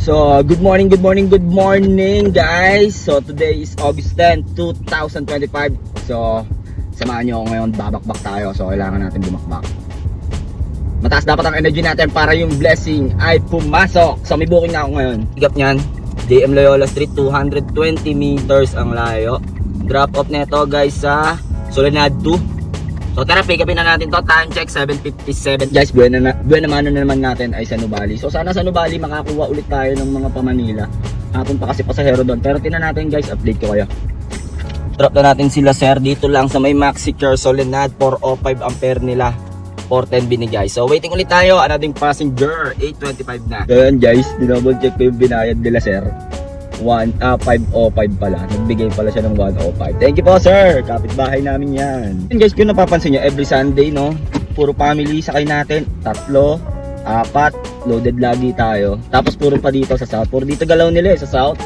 So, good morning guys. So, today is August 10, 2025. So, samahan nyo ako ngayon, babakbak tayo. So, kailangan natin bumakbak. Mataas dapat ang energy natin para yung blessing ay pumasok. So, may booking na ako ngayon. Higap nyan, JM Loyola Street, 220 meters ang layo. Drop off neto guys sa Soledad 2. So tara, pick upin na natin to. Time check 7:57. Guys, buena mano na naman natin ay sa Nubali. So sana sa Nubali makakuha ulit tayo ng mga pa-Manila. Hapon pa kasi pasahero doon. Pero tingnan natin guys, update ko kayo. Drop na natin sila sir dito lang sa may Maxicure Soledad. 405 ampere nila. 410 binigay. So waiting ulit tayo. Another passenger. 825 na. Ayan guys, dinouble check ko yung binayad nila sir. 505 pala. Nagbigay pala siya ng 105. Thank you po sir. Kapitbahay namin yan. And guys, kung napapansin nyo, every Sunday no, puro family sakay natin. 3, 4, loaded lagi tayo. Tapos puro pa dito sa South. Puro dito galaw nila sa South.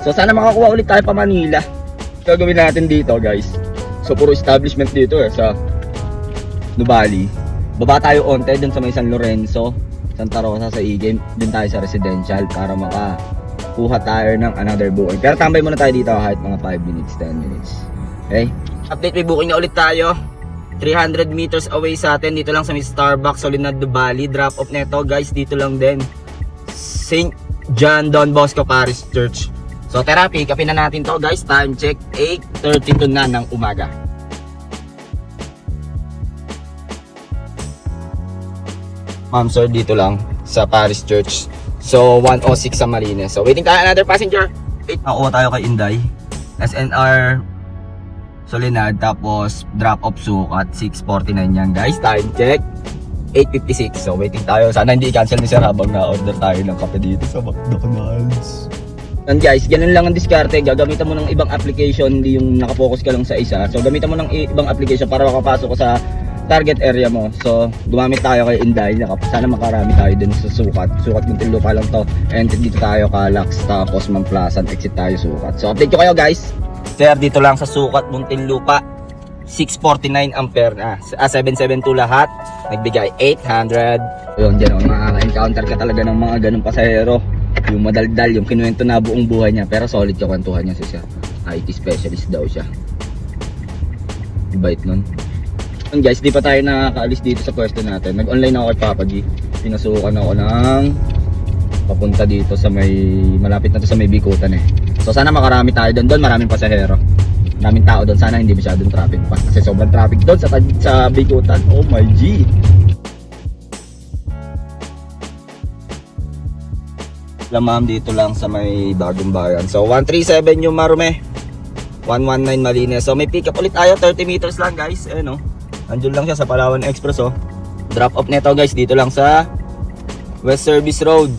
So sana makakuha ulit tayo pa Manila. Gagawin natin dito guys. So puro establishment dito sa Nubali. Baba tayo onte dun sa may San Lorenzo, Santa Rosa sa E-Game. Dun tayo sa residential para kuha tayo ng another booking. Pero tambay muna tayo dito kahit mga 5 minutes, 10 minutes. Okay? Update, may booking na ulit tayo. 300 meters away sa atin. Dito lang sa may Starbucks, Soledad Valley. Drop off neto guys, dito lang din. St. John Don Bosco Parish Church. So tara, pick upin na natin to guys. Time check 8:32 na ng umaga. Ma'am sir, dito lang sa Parish Church. So 106 sa Marines. So waiting tayo another passenger. Nakuha tayo kay Inday. SNR Soledad, tapos drop off sukat 649 yan guys. Time check 8:56. So waiting tayo. Sana hindi i-cancel ni sir habang na-order tayo ng kape dito sa McDonald's. And guys, ganun lang ang diskarte. Gagamitan mo ng ibang application, hindi yung nakafocus ka lang sa isa. So gamitan mo ng ibang application para makapasok ka sa target area mo. So gumamit tayo kay Inday. Sana makarami tayo dun sa sukat. Sukat Muntinlupa lang to. And dito tayo Calax, tapos Mamplasan, exit tayo sukat. So update ko kayo guys. Sir, dito lang sa sukat Muntinlupa, 649 ampere na. 772 lahat. Nagbigay 800. Yun, dyan makaka-encounter ka talaga ng mga ganong pasahero. Yung madaldal, yung kinuwento na buong buhay niya. Pero solid kakwentuhan niya si sir. IT specialist daw siya. Bait nun. Guys, di pa tayo nakakaalis dito sa pwesto natin. Nag-online ako kay Papa G. Pinasukan ako ng papunta dito sa may malapit na to sa may Bikutan eh. So sana makarami tayo doon, maraming pasahero. Maraming tao doon, sana hindi masyadong traffic pa. Kasi sobrang traffic doon sa Bikutan. Oh my G. Lamam dito lang sa may Bagong Bayan. So 137 yung Marume. 119 Malines. So may pick up ulit tayo, 30 meters lang guys. Eh no. Andun lang siya sa Palawan Express oh. Drop off neto guys dito lang sa West Service Road,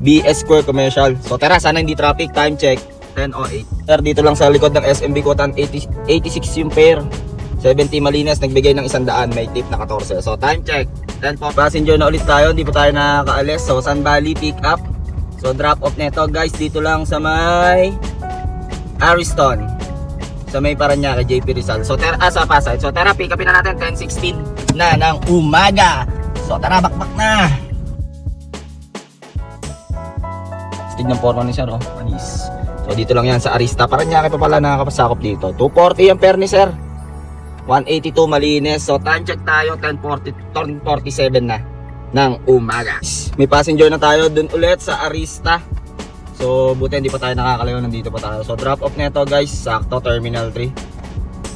BS Square Commercial. So tara, sana hindi traffic. Time check 10:08. Sir, dito lang sa likod ng SM Bikutan, 86 yung pair. 70 Malines, nagbigay ng 100, may tip na 14. So time check 10 po. Passenger na ulit tayo, hindi pa tayo nakakaalis. So San Valley pick up. So drop off neto guys dito lang sa may Ariston, sa may Paranaque, JP Rizal. So tara, sa Pasay. So tara, pick upin na natin 10:16 na ng umaga. So tara, bakbak na. Stig ng porno ni sir oh, panis. So dito lang yan sa Arista. Paranaque pa pala nakakapasakop dito. 240 ampere ni sir. 182 Malines. So time check tayo 10:47 na ng umaga. May passenger na tayo dun ulit sa Arista. So buti hindi pa tayo nakakalayo, nandito pa tayo. So drop off neto guys, sakto Terminal 3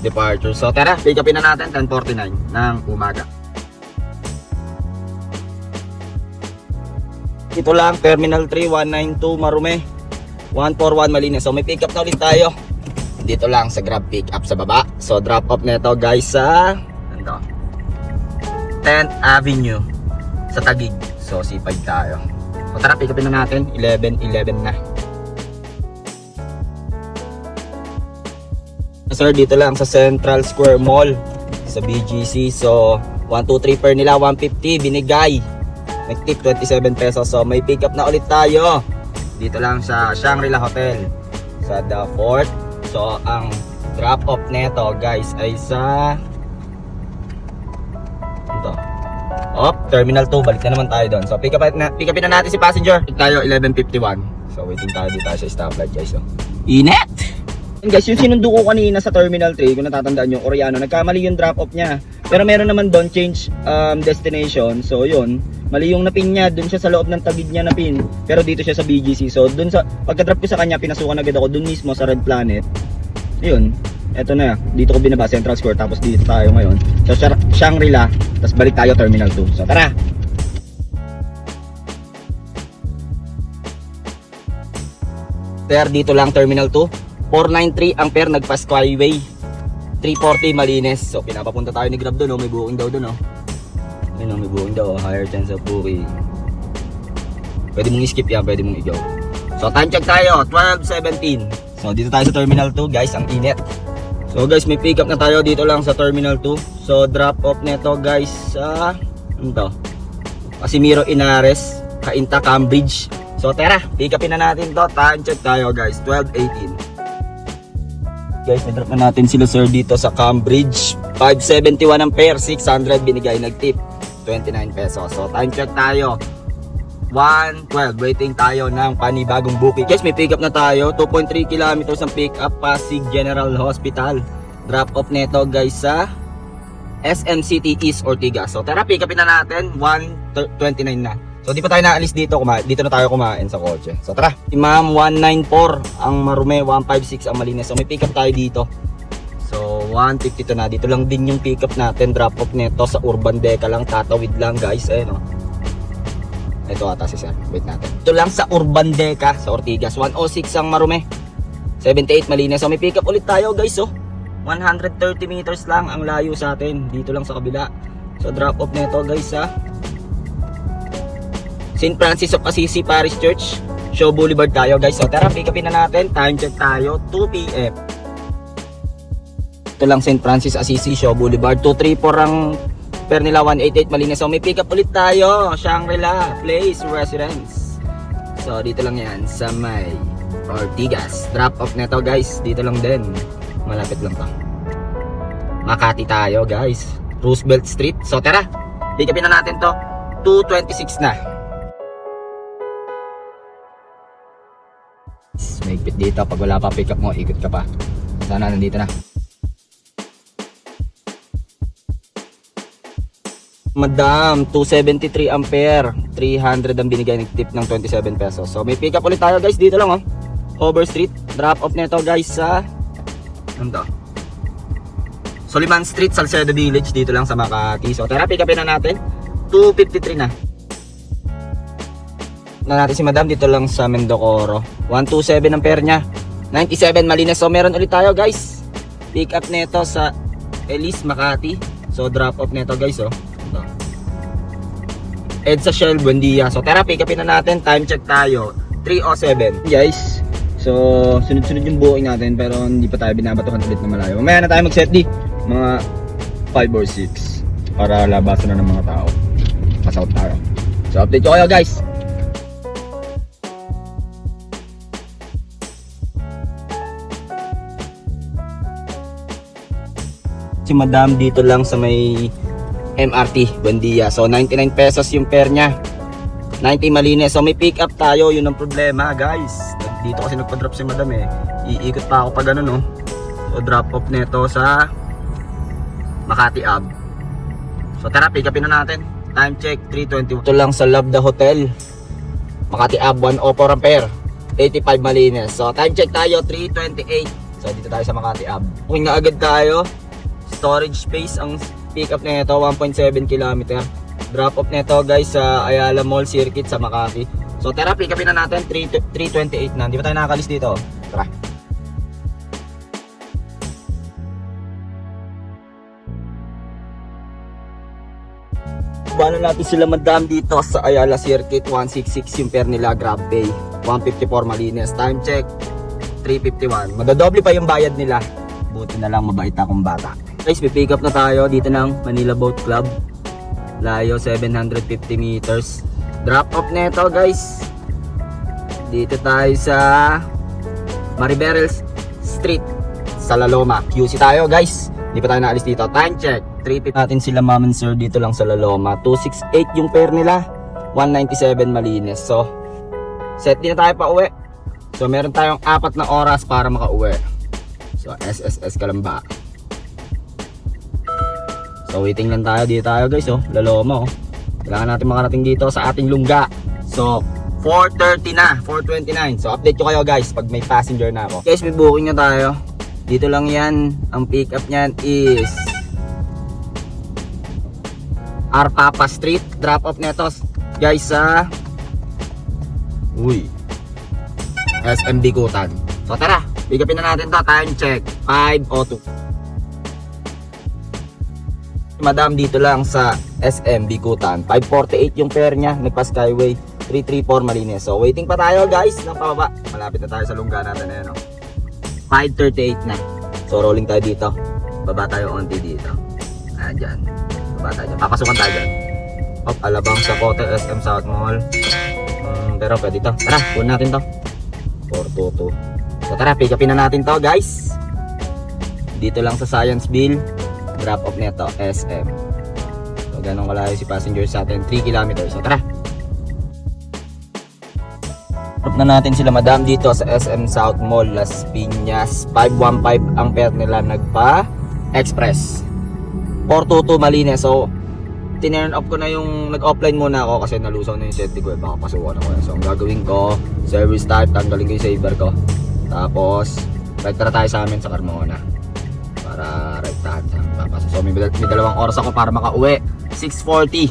departure. So tara, pick upin na natin 10:49 ng umaga. Ito lang Terminal 3, 192 Marume, 141 Malines. So may pick up na ulit tayo dito lang sa Grab pick up sa baba. So drop off neto guys sa 10th Avenue sa Taguig. So C5 tayo. O tara, pick upin na natin 11:11 na. Sir, dito lang sa Central Square Mall sa BGC. So 123 per nila, 150 binigay. Nag-tip 27 pesos. So may pick up na ulit tayo dito lang sa Shangri-La Hotel sa The Fort. So ang drop off neto guys ay sa Terminal 2, balik na naman tayo doon. So pick upin na natin si passenger. Tayo 11:51. So waiting tayo dito sa stoplight guys. So, init! And guys, yung sinundo ko kanina sa Terminal 3, kung natatandaan yung Oriano, nagkamali yung drop off niya. Pero meron naman doon change destination. So yun, mali yung napin niya, doon siya sa loob ng tagid niya na pin. Pero dito siya sa BGC. So doon sa pagka-drop ko sa kanya, pinasukan agad ako doon mismo sa Red Planet. Yun. Eto na, dito ko binaba Central Square, tapos dito tayo ngayon. So Shangri-La, tapos balik tayo Terminal 2. So tara. Dito lang Terminal 2. 493 ampere nagpa Skyway. 340 malinis. So pinapapunta tayo ni Grab doon, may booking daw doon, Ayun, may booking daw, higher chance of booking. Pwede mong i-skip yan, pwede mong i-go. So time check tayo, 12:17. So dito tayo sa Terminal 2, guys, ang init. So guys, may pick up na tayo dito lang sa Terminal 2. So drop off nito, guys, sa Casimiro Inares, Cainta, Cambridge. So tara, pick upin na natin to. Time check tayo, guys, 12:18. Guys, na-drop na natin sila sir dito sa Cambridge. 571 ampere, 600 binigay, nag-tip 29 pesos. So time check tayo, 1:12. Waiting tayo ng panibagong booking. Guys, may pick up na tayo. 2.3 kilometers ang pick up, Pasig General Hospital. Drop off neto, guys, sa SM City East Ortigas. So tara, pick upin na natin. 1:29 na. So di pa tayo naalis dito, dito na tayo kumain sa kotse. So tara, Imam 194 ang marume, 156 ang malinis. So may pick up tayo dito. So 152 na, dito lang din yung pick up natin. Drop off neto sa Urban Deca lang, tatawid lang, guys. Ito ata si sir, wait natin. Ito lang sa Urban Deca, sa Ortigas. 106 ang marume, 78 malinis. So may pick up ulit tayo, guys. 130 meters lang ang layo sa atin, dito lang sa kabila. So drop off neto, guys, sa St. Francis of Assisi Parish Church, Shaw Boulevard tayo, guys. So tara, pick upin na natin. Time check tayo, 2 PM. Ito lang St. Francis Assisi, Shaw Boulevard. 234 ang fare nila, 188 malinis. So may pick up ulit tayo, Shangri-La Place Residence. So dito lang yan sa may Ortigas. Drop off neto, guys, dito lang din, malapit lang to. Makati tayo, guys, Roosevelt Street. So tara, pick upin na natin to. 2:26 na. Mahigpit dito, pag wala pa pick up mo, ikot ka pa. Sana nandito na. Madam, 273 ampere, 300 ang binigay ng tip ng 27 pesos. So may pick up ulit tayo, guys, dito lang, Hoover Street. Drop off nito, guys, sa Soliman Street, Salcedo Village, dito lang sa Makati. So tara, pick upin na natin. 2:53 na. Natin si madam dito lang sa Mendocoro. 127 ang pair niya, 97 malinis. So meron ulit tayo, guys, pick up neto sa Elise, Makati. So drop off neto, guys, EDSA Shell Buendia. So tara, pick upin na natin. Time check tayo, 3:07. Guys, so sunod-sunod yung booking natin, pero hindi pa tayo binabatuhan ulit na malayo. Mamaya na tayo mag-set di mga 5 or 6 para labasan na ng mga tao. Pass-out tayo. So update ko kayo, guys. Si madam dito lang sa may MRT Buendia. So 99 pesos yung fare niya, 90 malinis. So may pick up tayo, yun ang problema, guys. Dito kasi nagpa-drop si madam, iikot pa ako pa ganun, So drop off neto sa Makati Ave. So tara, pick upin na natin. Time check, 3:20. Ito lang sa Love the Hotel, Makati Ave, 104 ampere, 85 malinis. So time check tayo, 3:28. So dito tayo sa Makati Ave. Kung nga agad tayo, storage space ang pick up nito, 1.7 km. Drop off nito, guys, sa Ayala Mall Circuit sa Makati. So tara, pick upin na natin. 3:28 na. Hindi pa tayo nakakalis dito. Tara. Paano natin sila madam dito sa Ayala Circuit, 166 yung pair nila, GrabPay, 154 malinis. Time check, 3:51. Madadoble pa yung bayad nila. Buti na lang mabait akong bata. Guys, may pick up na tayo dito ng Manila Boat Club. Layo 750 meters. Drop off neto, guys, dito tayo sa Maribeles Street sa Laloma. QC tayo, guys. Hindi pa tayo naalis dito. Time check, 350 natin sila ma'am and sir dito lang sa Laloma. 268 yung pair nila. 197 malinis. So, set din na tayo pa uwi. So, meron tayong 4 na oras para makauwi. So, SSS Kalamba. So, waiting lang tayo. Dito tayo guys, oh. Laloma, oh. Kailangan natin makarating dito sa ating lungga. So, 4:30 na, 4:29. So, update ko kayo guys pag may passenger na ako. Guys, may booking na tayo. Dito lang yan. Ang pick up niyan is Arpapa Street. Drop off neto guys sa SM Bikutan. So tara, pick upin na natin to. Time check 5:02. Madam dito lang sa SM Bikutan. 5:48 yung fare niya. Nagpa Skyway 334 malinis. So waiting pa tayo guys ng pababa. Malapit na tayo sa lungga natin na yun, oh. 5:38 na. So rolling tayo dito. Baba tayo onti dito. Dyan. Baba tayo dyan. Papasukan tayo dyan. Alabang sa Kote SM South Mall. Pero pwede to. Tara, kunin natin to. 422. So tara, pick upin na natin to guys. Dito lang sa Scienceville. Drop off neto SM. So ganun kalayo si passenger sa atin. 3 kilometers. So tara. Drop na natin sila madam dito sa SM South Mall Las Piñas. 515 ang pair nila nagpa express. 422 malinis. So tinurn off ko na yung nag-offline muna ako kasi nalusaw na yung set ko, baka pasukan ako. So ang gagawin ko, service type, tanggalin ko yung saver ko. Tapos right na tayo sa amin sa Carmona para right tahan sa papasok. So may dalawang oras ako para makauwi. 6:40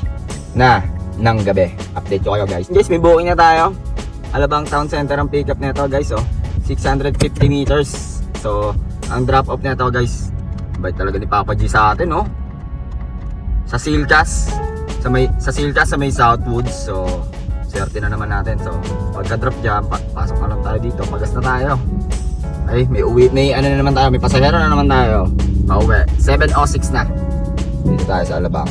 na ng gabi. Update ko kayo guys. Guys, may booking na tayo. Alabang Town Center ang pick up nito guys, oh. 650 meters. So ang drop off nito guys, bait talaga ni Papa G sa atin, oh. Sa Silcas, sa may Southwoods. So swerte na naman natin. So pagka drop dyan, pasok na lang tayo dito. Magas na tayo. Ay, may ano na naman tayo, may pasahero na naman tayo. Pauwi. 7:06 na. Dito tayo sa Alabang,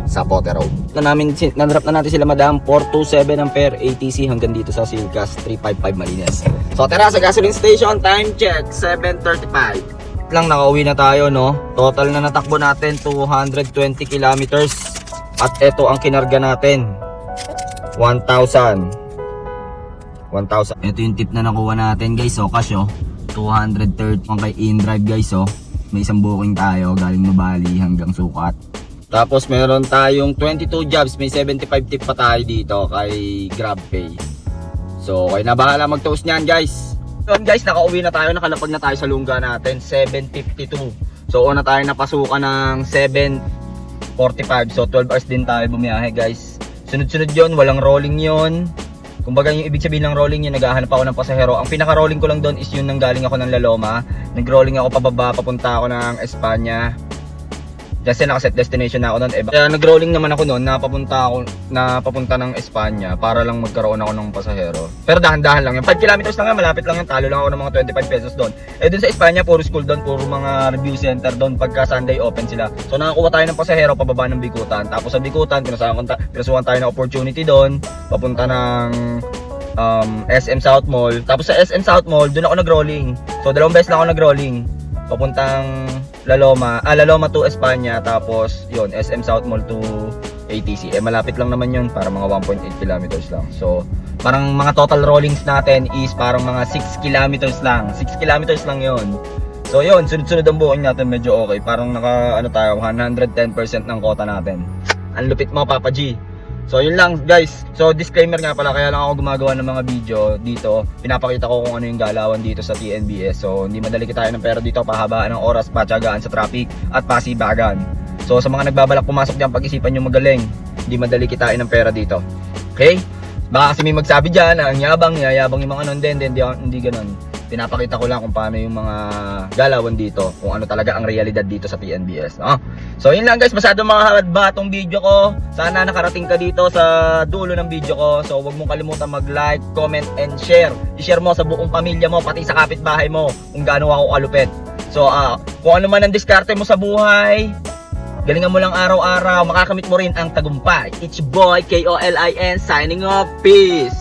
sa Pote Road. Na-drop na natin sila madam. 427 ang pair ATC hanggang dito sa Silcas. 355 malinis. So tara sa gasoline station. Time check 7:35 lang, nakauwi na tayo, no. Total na natakbo natin 220 kilometers. At ito ang kinarga natin, 1,000. Ito yung tip na nakuha natin guys, oh. Cash, oh, 230 kay InDrive guys, oh. May isang booking tayo galing Nubali hanggang Sukat. Tapos meron tayong 22 jobs. May 75 tip pa tayo dito kay GrabPay. So kayo na bahala mag-toast nyan guys. Yun guys, nakauwi na tayo, nakalapag na tayo sa lungga natin, 7:52. So una tayo napasukan ng 7:45. So 12 hours din tayo bumiyahe guys. Sunod-sunod yon, walang rolling yon. Kumbaga yung ibig sabihin ng rolling yun, naghahanap ako ng pasahero. Ang pinaka-rolling ko lang doon is yung nanggaling ako ng Laloma. Nag-rolling ako pababa, papunta ako ng Espanya. Kasi nakaset destination na ako doon. Kaya nag-rolling naman ako noon, napapunta ng Espanya para lang magkaroon ako ng pasahero. Pero dahan-dahan lang yun. 5 kilometers lang yan, malapit lang yan. Talo lang ako ng mga 25 pesos doon. Doon sa Espanya, puro school doon, puro mga review center doon pagka Sunday open sila. So nakakuha tayo ng pasahero pababa ng Bikutan. Tapos sa Bikutan, pinasukan tayo ng opportunity doon, papunta ng SM South Mall. Tapos sa SM South Mall, doon ako nag-rolling. So dalawang beses lang ako nag-rolling. Papuntang Laloma to Espanya, tapos yun, SM South Mall to ATC. Malapit lang naman yun, para mga 1.8 kilometers lang. So parang mga total rollings natin is parang mga 6 kilometers lang. 6 kilometers lang yun. So yun, sunod-sunod ang booking natin, medyo okay. Parang naka tayo, 110% ng quota natin. Ang lupit mo, Papa G. So yun lang guys. So disclaimer nga pala, kaya lang ako gumagawa ng mga video dito. Pinapakita ko kung ano yung galawan dito sa TNBS. So hindi madali tayo ng pera dito, pahabaan ng oras, patyagaan sa traffic at pasibagan. So sa mga nagbabalak pumasok diyan, pag-isipan nyo magaling. Hindi madali kitain ng pera dito. Okay? Baka kasi may magsabi diyan na ang yayabang yung mga hindi ganoon. Pinapakita ko lang kung paano yung mga galawan dito, kung ano talaga ang realidad dito sa TNBS, no? So yun lang guys, masyado mahaba tong video ko. Sana nakarating ka dito sa dulo ng video ko. So huwag mong kalimutan mag-like, comment, and share. I-share mo sa buong pamilya mo, pati sa kapitbahay mo, kung gaano ako kalupit. So kung ano man ang diskarte mo sa buhay, galingan mo lang araw-araw, makakamit mo rin ang tagumpay. It's your boy, KOLIN, signing off. Peace!